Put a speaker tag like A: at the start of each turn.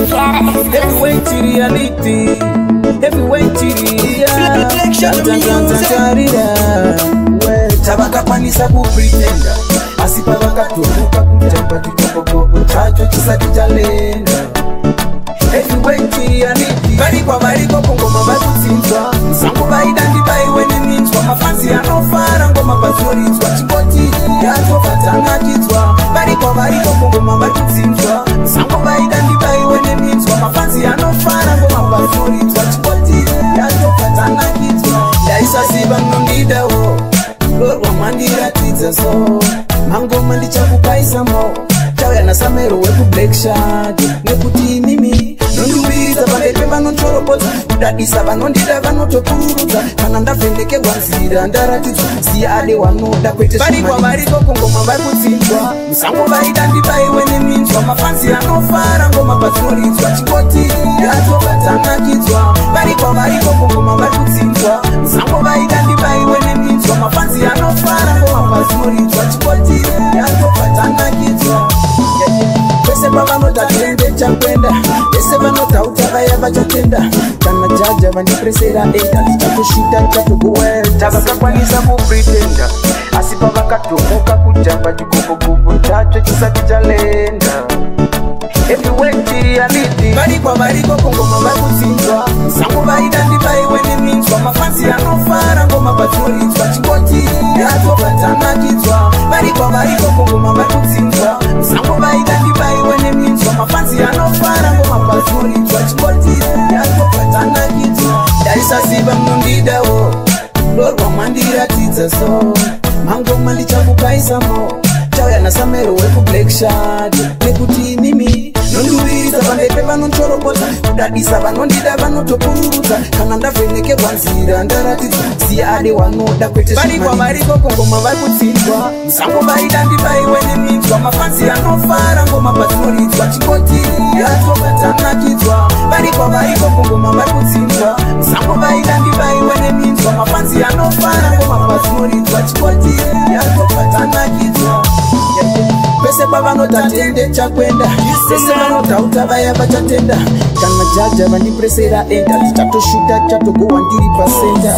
A: Heavyweight reality, heavyweight tabaka kwanisa kupretenda asi pavakatomuka kutamba chikopokopo chacho chisati chalenda. Heavyweight reality, variko kungoma vatutsinzwa sango vaida ndivaiwe neminzwa mafanzi anofara ngoma vazoridzwa chingoti yatovatanakidzwa. Variko kungoma vatutsinzwa sango vaida ndivaiwe neminzwa mafanzi anofara ngoma vazoridzwa chingoti yatovatanakidzwa. Ndaisaziva mnondidawo lorwa mwandiratidza so mangoma ndichakupaisamo chauya nasamero wekublack shard nekuti imimi nondiwidza pamberi pevanonchorobodza kudadisa vanondida vanotokururudza kana ndavhendekerwa nzira ndaratidzwa ziyade wanoda kwete variko kungoma vari kutsinzwa musango vaida ndivaiwe neminzwa mafanzi anofara ngoma pazvinoridzwa chingoti yatovatanakidzwa. Variko kungoma vari kutsinzwa musango vaida ndivaiwe neminzwa mafanzi anofara ngoma pazvinoridzwa chingoti yatovatanakidzwa. Vese pavanota tende chakwenda vese vanotauta vaya vachatenda kana jaja vandipresera enda tichakushuta tichatokuwenda vakakwanisa kupretenda asi pavakatomuka kujamba chikopokopo chacho chisati chalenda. Heavyweight reality, variko kungoma vari kutsinzwa sango vaida ndivaiwe neminzwa mafanzi anofara ngoma pazvinoridzwa chingoti yatovatanakidzwa. Variko kungoma vari kutsinzwa sango vaida ndivaiwe neminzwa mafanzi anofara ngoma pazvinoridzwa chingoti yatovatanakidzwa. Ndaisaziva mnondidawo lorwa mwandiratidza so mangoma ndichakupaisamo chauya nasamero wekublack shard nekuti imimi nondiwidza pamberi pevanonchorobodza kudadisa vanondida vanotokururudza kana ndavhenekerwa nzira ndaratidzwa ziyade wanoda kwete variko kungoma vari kutsinzwa musango vaida ndivaiwe neminzwa mafanzi anofara ngoma pazvinoridzwa chingoti yatovatanakidzwa. Variko kungoma vari kutsinzwa musango vaida ndivaiwe neminzwa mafanzi anofara ngoma pazvinoridzwa chingoti yatovatanakidzwa. Vese pavanota tende chakwenda vese vanotauta vaya vachatenda kana jaja vandipresera enda tichatoshuta tichatogowa ndiri pasenda.